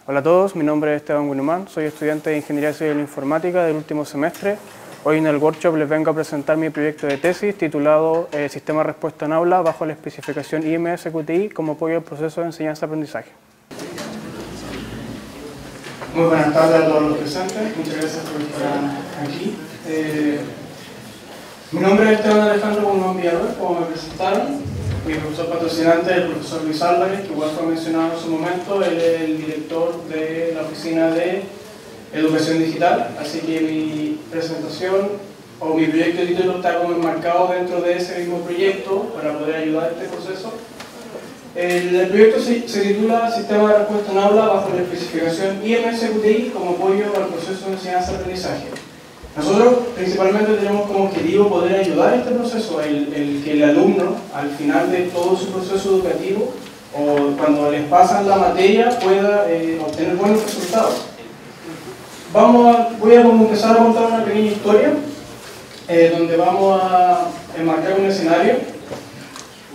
Hola a todos, mi nombre es Esteban Guinumán, soy estudiante de Ingeniería Civil e Informática del último semestre. Hoy en el workshop les vengo a presentar mi proyecto de tesis titulado Sistema de Respuesta en Aula bajo la especificación IMS-QTI como apoyo al proceso de enseñanza-aprendizaje. Muy buenas tardes a todos los presentes, muchas gracias por estar aquí. Mi nombre es Esteban Alejandro Guinumán Villarroel, como me presentaron. Mi profesor patrocinante es el profesor Luis Álvarez, que igual fue mencionado en su momento. Él es el director de la Oficina de Educación Digital, así que mi presentación o mi proyecto de título está como enmarcado dentro de ese mismo proyecto para poder ayudar a este proceso. El proyecto se titula Sistema de Respuesta en Aula bajo la especificación IMS-QTI como apoyo al proceso de enseñanza-aprendizaje. Nosotros principalmente tenemos como objetivo poder ayudar a este proceso, el que el alumno al final de todo su proceso educativo o cuando les pasan la materia pueda obtener buenos resultados. Voy a empezar a contar una pequeña historia donde vamos a enmarcar un escenario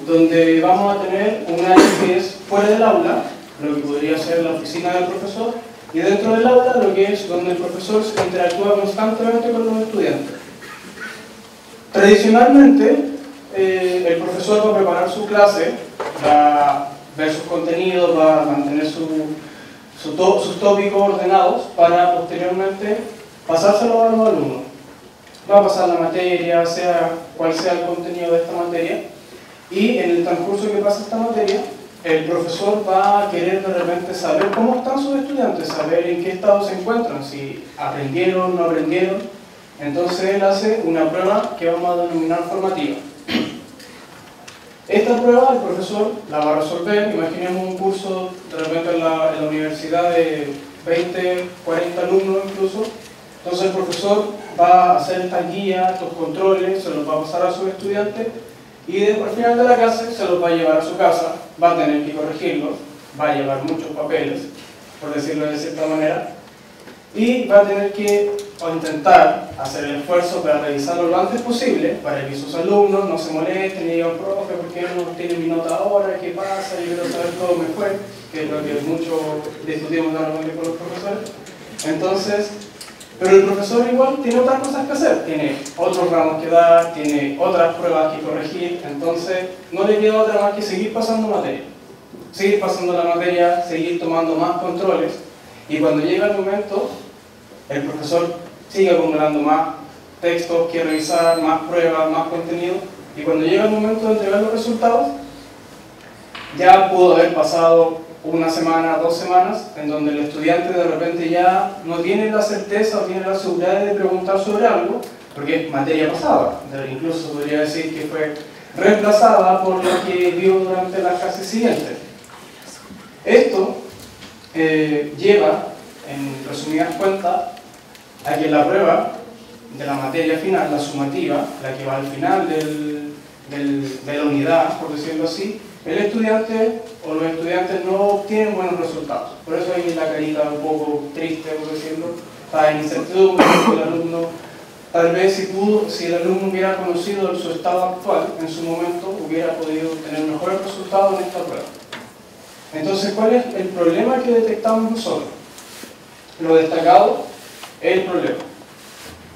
donde vamos a tener un área que es fuera del aula, lo que podría ser la oficina del profesor, y dentro del aula lo que es donde el profesor se interactúa constantemente con los estudiantes. Tradicionalmente, el profesor va a preparar su clase, va a ver sus contenidos, va a mantener sus tópicos ordenados para posteriormente pasárselo a los alumnos. Va a pasar la materia, sea cual sea el contenido de esta materia, y en el transcurso que pasa esta materia, el profesor va a querer de repente saber cómo están sus estudiantes, saber en qué estado se encuentran, si aprendieron o no aprendieron. Entonces él hace una prueba que vamos a denominar formativa. Esta prueba el profesor la va a resolver. Imaginemos un curso de repente en la universidad de 20, 40 alumnos incluso. Entonces el profesor va a hacer estas guías, estos controles, se los va a pasar a sus estudiantes y al final de la clase se los va a llevar a su casa, va a tener que corregirlos, va a llevar muchos papeles, por decirlo de cierta manera, y va a tener que intentar hacer el esfuerzo para revisarlo lo antes posible, para que sus alumnos no se molesten y digan, profe, ¿por qué no tiene mi nota ahora? ¿Qué pasa? Yo quiero saber cómo me fue, que es lo que mucho discutimos normalmente con los profesores. Entonces, pero el profesor igual tiene otras cosas que hacer, tiene otros ramos que dar, tiene otras pruebas que corregir, entonces no le queda otra más que seguir pasando materia. Seguir pasando la materia, seguir tomando más controles, y cuando llega el momento, el profesor sigue acumulando más textos que revisar, más pruebas, más contenido, y cuando llega el momento de entregar los resultados, ya pudo haber pasado una semana, 2 semanas, en donde el estudiante de repente ya no tiene la certeza o tiene la seguridad de preguntar sobre algo, porque es materia pasada, incluso podría decir que fue reemplazada por lo que vio durante la clase siguiente. Esto lleva, en resumidas cuentas, a que la prueba de la materia final, la sumativa, la que va al final de la unidad, por decirlo así, el estudiante o los estudiantes no obtienen buenos resultados. Por eso hay la carita un poco triste, por decirlo, está en incertidumbre, el alumno, tal vez si el alumno hubiera conocido su estado actual, en su momento hubiera podido tener mejores resultados en esta prueba. Entonces, ¿cuál es el problema que detectamos nosotros? Lo destacado es el problema.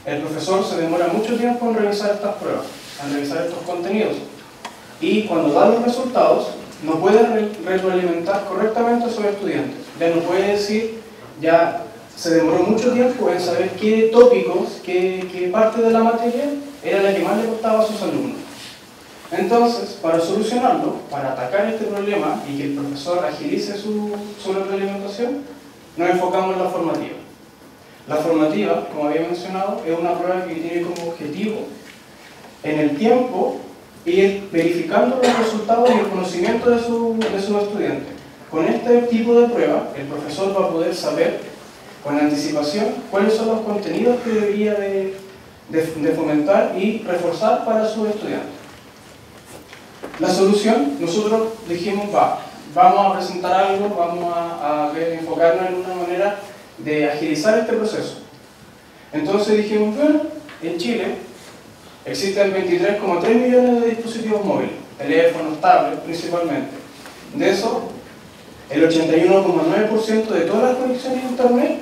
El profesor se demora mucho tiempo en revisar estas pruebas, en revisar estos contenidos. Y cuando da los resultados, no puede retroalimentar correctamente a sus estudiantes. Ya no puede decir, ya se demoró mucho tiempo en saber qué tópicos, qué parte de la materia era la que más le costaba a sus alumnos. Entonces, para solucionarlo, para atacar este problema y que el profesor agilice su retroalimentación, nos enfocamos en la formativa. La formativa, como había mencionado, es una prueba que tiene como objetivo en el tiempo ir verificando los resultados y el conocimiento de sus estudiantes. Con este tipo de prueba, el profesor va a poder saber con anticipación cuáles son los contenidos que debería de fomentar y reforzar para sus estudiantes. La solución, nosotros dijimos, vamos a presentar algo, vamos a enfocarnos en una manera de agilizar este proceso. Entonces dijimos, bueno, en Chile existen 23,3 millones de dispositivos móviles, teléfonos, tablets principalmente. De eso, el 81,9% de todas las conexiones a Internet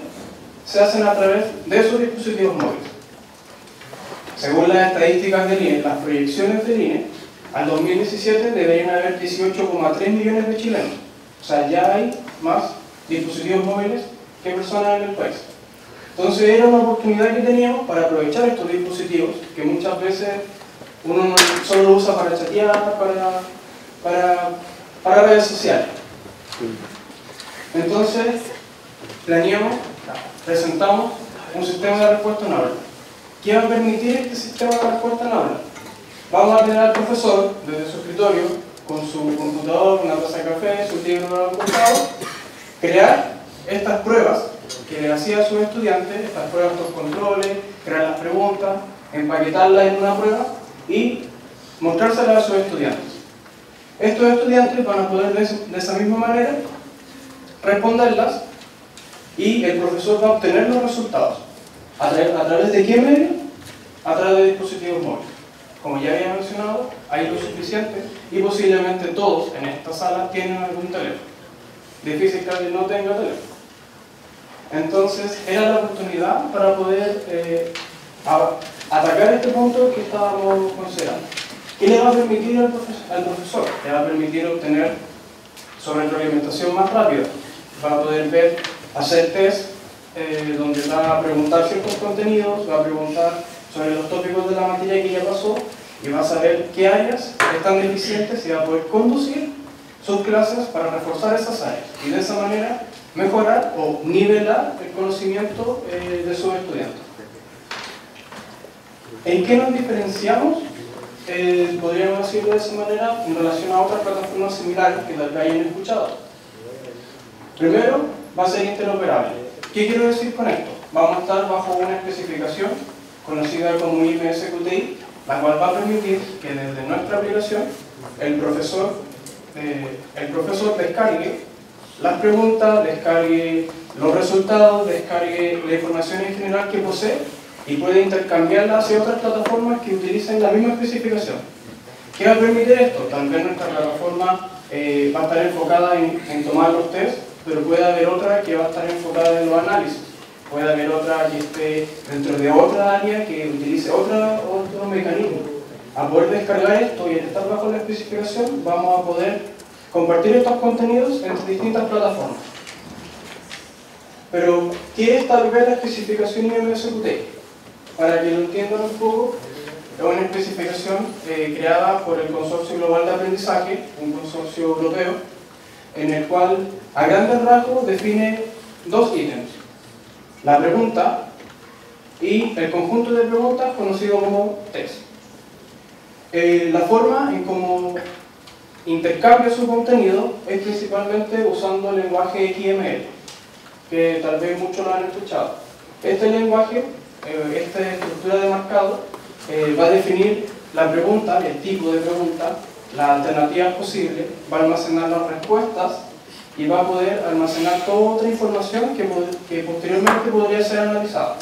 se hacen a través de esos dispositivos móviles. Según las estadísticas del INE, las proyecciones del INE, al 2017 deberían haber 18,3 millones de chilenos. O sea, ya hay más dispositivos móviles que personas en el país. Entonces era una oportunidad que teníamos para aprovechar estos dispositivos, que muchas veces uno solo lo usa para chatear, para redes sociales. Entonces, presentamos un sistema de respuesta en aula. ¿Qué va a permitir este sistema de respuesta en aula? Vamos a tener al profesor desde su escritorio, con su computador, una taza de café, su libro de computador, crear estas pruebas que le hacía a sus estudiantes, estas pruebas, estos controles, crear las preguntas, empaquetarlas en una prueba y mostrárselas a sus estudiantes. Estos estudiantes van a poder de esa misma manera responderlas y el profesor va a obtener los resultados. ¿A través de qué medio? A través de dispositivos móviles. Como ya había mencionado, hay lo suficiente y posiblemente todos en esta sala tienen algún teléfono. Difícil que alguien no tenga teléfono. Entonces, era la oportunidad para poder atacar este punto que estábamos considerando. ¿Qué le va a permitir al profesor? Le va a permitir obtener sobre retroalimentación más rápida. Va a poder ver, hacer test donde va a preguntar ciertos contenidos, va a preguntar sobre los tópicos de la materia que ya pasó y va a saber qué áreas están deficientes y va a poder conducir sus clases para reforzar esas áreas y de esa manera mejorar o nivelar el conocimiento de sus estudiantes. ¿En qué nos diferenciamos? Podríamos decirlo de esa manera en relación a otras plataformas similares que tal vez hayan escuchado. Primero, va a ser interoperable. ¿Qué quiero decir con esto? Vamos a estar bajo una especificación conocida como IMSQTI, la cual va a permitir que desde nuestra aplicación el profesor descargue las preguntas, descargue los resultados, descargue la información en general que posee y puede intercambiarla hacia otras plataformas que utilicen la misma especificación. ¿Qué va a permitir esto? También nuestra plataforma va a estar enfocada en tomar los test, pero puede haber otra que va a estar enfocada en los análisis. Puede haber otra que esté dentro de otra área que utilice otro mecanismo. A poder descargar esto y al estar bajo la especificación, vamos a poder compartir estos contenidos entre distintas plataformas. Pero, ¿qué es tal vez la especificación IMSQTI? Para que lo entiendan un poco, es una especificación creada por el Consorcio Global de Aprendizaje, un consorcio europeo, en el cual, a grandes rasgos, define dos ítems: la pregunta y el conjunto de preguntas conocido como test. La forma en cómo intercambia su contenido es principalmente usando el lenguaje XML, que tal vez muchos lo han escuchado. Este lenguaje, esta estructura de marcado, va a definir la pregunta, el tipo de pregunta, las alternativas posibles, va a almacenar las respuestas y va a poder almacenar toda otra información que posteriormente podría ser analizada.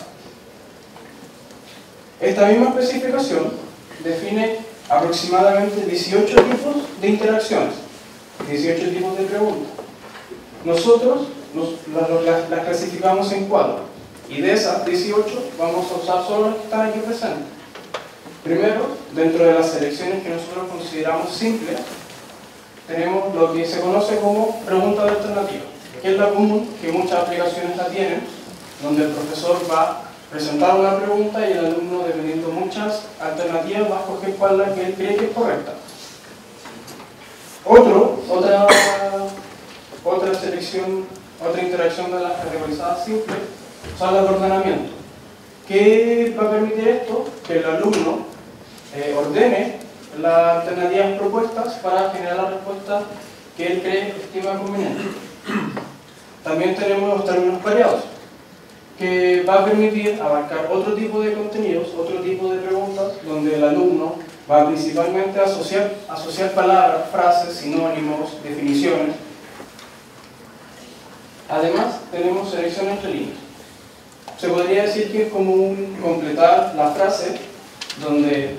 Esta misma especificación define aproximadamente 18 tipos de interacciones, 18 tipos de preguntas. Nosotros las clasificamos en 4 y de esas 18 vamos a usar solo las que están aquí presentes. Primero, dentro de las selecciones que nosotros consideramos simples, tenemos lo que se conoce como pregunta de alternativa, que es la común, que muchas aplicaciones la tienen, donde el profesor va a presentar una pregunta y el alumno, dependiendo de muchas alternativas, va a escoger cuál es la que él cree que es correcta. Otra selección, otra interacción de las categorizadas simples son las de ordenamiento. ¿Qué va a permitir esto? Que el alumno ordene las alternativas propuestas para generar la respuesta que él cree que estima conveniente. También tenemos los términos pareados, que va a permitir abarcar otro tipo de contenidos, otro tipo de preguntas, donde el alumno va principalmente a asociar palabras, frases, sinónimos, definiciones. Además, tenemos selección entre líneas. Se podría decir que es como un completar la frase, donde,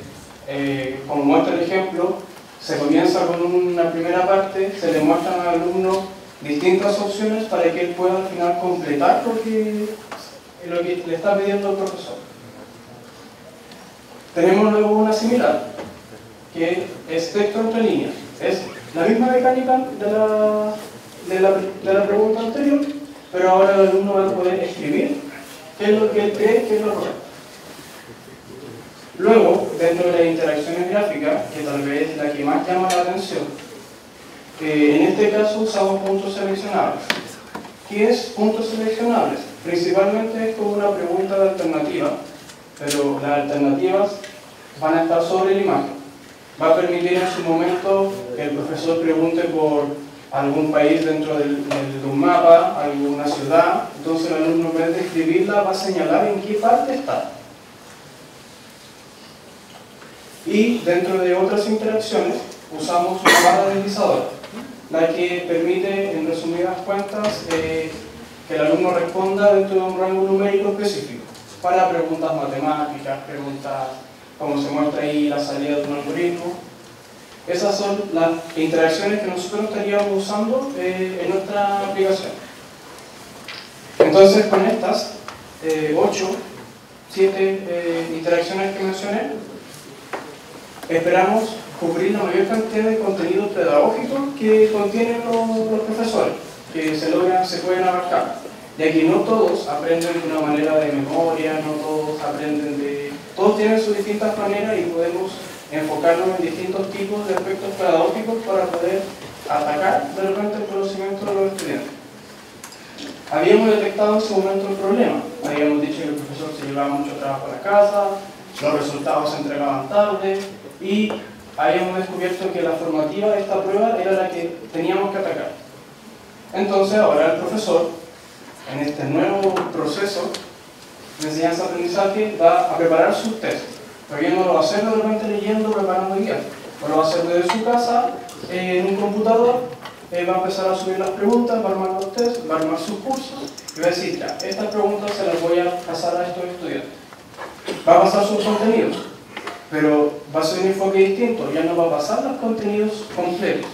como muestra el ejemplo, se comienza con una primera parte, se le muestra al alumno distintas opciones para que él pueda al final completar lo que le está pidiendo el profesor. Tenemos luego una similar, que es texto entre líneas. Es la misma mecánica de la pregunta anterior, pero ahora el alumno va a poder escribir qué es lo que él cree que es lo correcto. Luego, dentro de las interacciones gráficas, que tal vez es la que más llama la atención, en este caso usamos puntos seleccionables. ¿Qué es puntos seleccionables? Principalmente es como una pregunta de alternativa, pero las alternativas van a estar sobre la imagen. Va a permitir en su momento que el profesor pregunte por algún país dentro de un mapa, alguna ciudad, entonces el alumno en vez de escribirla va a señalar en qué parte está. Y dentro de otras interacciones usamos una barra deslizadora, la que permite, en resumidas cuentas, que el alumno responda dentro de un rango numérico específico, para preguntas matemáticas, preguntas como se muestra ahí la salida de un algoritmo. Esas son las interacciones que nosotros estaríamos usando en nuestra aplicación. Entonces, con estas 7 interacciones que mencioné, esperamos cubrir la mayor cantidad de contenidos pedagógicos que contienen los profesores, que se pueden abarcar. Ya que no todos aprenden de una manera de memoria, no todos aprenden de... Todos tienen sus distintas maneras y podemos enfocarnos en distintos tipos de aspectos pedagógicos para poder atacar de repente el conocimiento de los estudiantes. Habíamos detectado en su momento el problema. Habíamos dicho que el profesor se llevaba mucho trabajo a la casa, los resultados se entregaban tarde y habíamos descubierto que la formativa de esta prueba era la que teníamos que atacar. Entonces ahora el profesor, en este nuevo proceso de enseñanza-aprendizaje, va a preparar sus tests. Pero ya no lo va a hacer de repente leyendo, preparando guías. O lo va a hacer desde su casa, en un computador, va a empezar a subir las preguntas, va a armar los tests, va a armar sus cursos y va a decir, ya, estas preguntas se las voy a pasar a estos estudiantes. Va a pasar sus contenidos, pero va a ser un enfoque distinto, ya no va a pasar los contenidos completos.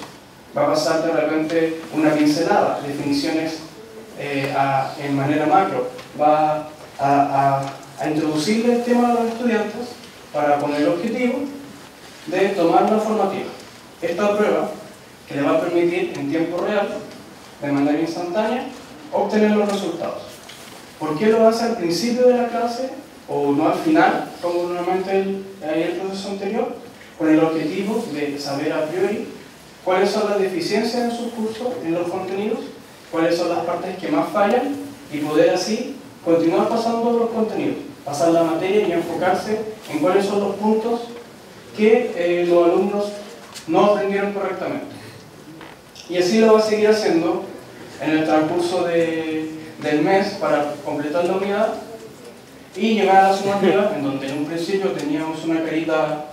Va a pasar de repente una pincelada, definiciones en manera macro, va a introducirle el tema a los estudiantes para con el objetivo de tomar una formativa. Esta prueba que le va a permitir en tiempo real, de manera instantánea, obtener los resultados. ¿Por qué lo hace al principio de la clase o no al final, como normalmente el proceso anterior? Con el objetivo de saber a priori cuáles son las deficiencias en sus cursos, en los contenidos, cuáles son las partes que más fallan y poder así continuar pasando los contenidos, pasar la materia y enfocarse en cuáles son los puntos que los alumnos no aprendieron correctamente. Y así lo va a seguir haciendo en el transcurso del mes para completar la unidad y llegar a la sumativa, en donde en un principio teníamos una carita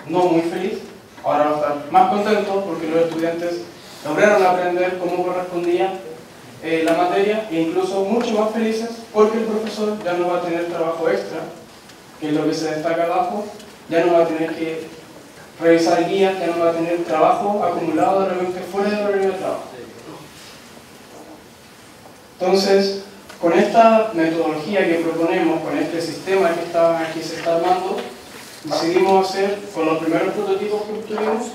no muy feliz. Ahora va a estar más contento porque los estudiantes lograron aprender cómo correspondía la materia e incluso mucho más felices porque el profesor ya no va a tener trabajo extra, que es lo que se destaca abajo, ya no va a tener que revisar guías, ya no va a tener trabajo acumulado de repente fuera del horario de trabajo. Entonces, con esta metodología que proponemos, con este sistema que se está armando, decidimos hacer, con los primeros prototipos que obtuvimos,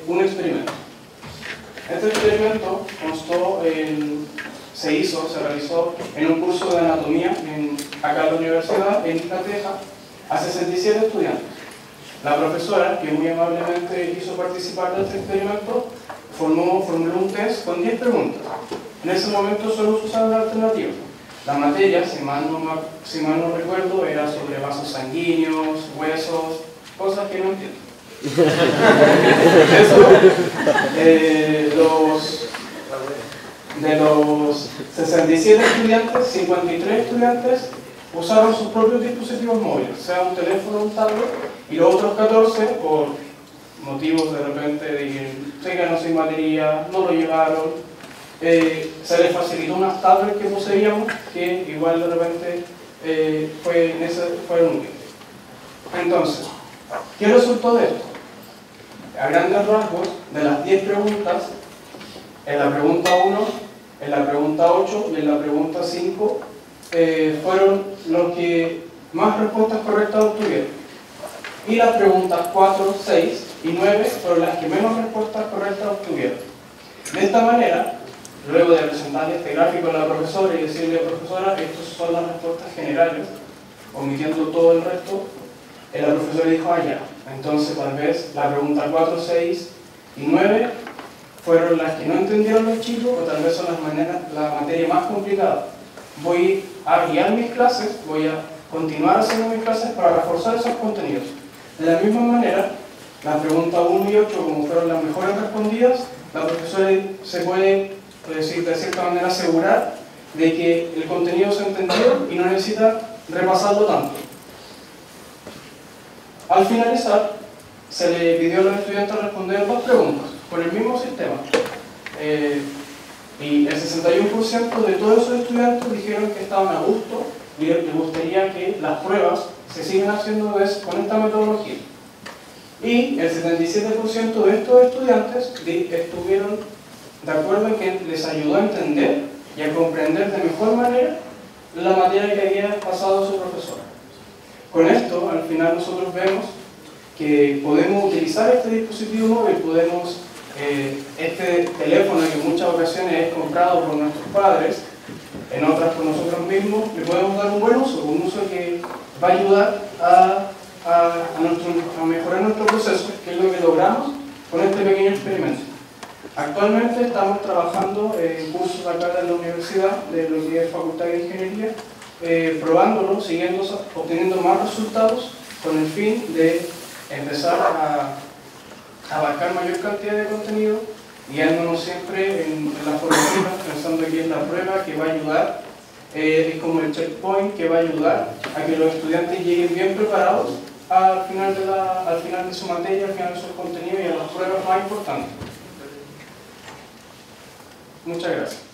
un experimento. Este experimento se realizó en un curso de anatomía acá en la universidad, en Isla Teja, a 67 estudiantes. La profesora, que muy amablemente quiso participar de este experimento, formuló un test con 10 preguntas. En ese momento solo se usaban alternativas. La materia, si mal no recuerdo, era sobre vasos sanguíneos, huesos, cosas que no entiendo. Eso, de los 67 estudiantes, 53 estudiantes usaron sus propios dispositivos móviles, sea un teléfono o un tablet, y los otros 14, por motivos de repente de que se quedaron sin batería, no lo llevaron, se les facilitó unas tablets que poseíamos, que igual de repente fueron útiles. Entonces, ¿qué resultó de esto? A grandes rasgos, de las 10 preguntas, En la pregunta 1, en la pregunta 8 y en la pregunta 5 fueron los que más respuestas correctas obtuvieron. Y las preguntas 4, 6 y 9 fueron las que menos respuestas correctas obtuvieron. De esta manera, luego de presentarle este gráfico a la profesora y decirle, profesora, estas son las respuestas generales, omitiendo todo el resto, la profesora dijo, ya. Entonces, tal vez la pregunta 4, 6 y 9 fueron las que no entendieron los chicos, o tal vez son la materia más complicada. Voy a guiar mis clases, voy a continuar haciendo mis clases para reforzar esos contenidos. De la misma manera, la pregunta 1 y 8, como fueron las mejores respondidas, la profesora se puede decir, de cierta manera asegurar de que el contenido se entendió y no necesita repasarlo tanto. Al finalizar, se le pidió a los estudiantes responder 2 preguntas por el mismo sistema. Y el 61% de todos esos estudiantes dijeron que estaban a gusto y les gustaría que las pruebas se sigan haciendo con esta metodología. Y el 77% de estos estudiantes estuvieron de acuerdo en que les ayudó a entender y a comprender de mejor manera la materia que había pasado su profesora. Con esto, al final nosotros vemos que podemos utilizar este dispositivo móvil, podemos, este teléfono que en muchas ocasiones es comprado por nuestros padres, en otras por nosotros mismos, le podemos dar un buen uso, un uso que va a ayudar a mejorar nuestro proceso, que es lo que logramos con este pequeño experimento. Actualmente estamos trabajando en cursos acá de la universidad, de lo que es Facultad de Ingeniería, probándolo, obteniendo más resultados con el fin de empezar a abarcar mayor cantidad de contenido, guiándonos siempre en la formativa, pensando que es la prueba que va a ayudar, es como el checkpoint que va a ayudar a que los estudiantes lleguen bien preparados al final de su materia, al final de su contenido y a las pruebas más importantes. Muchas gracias.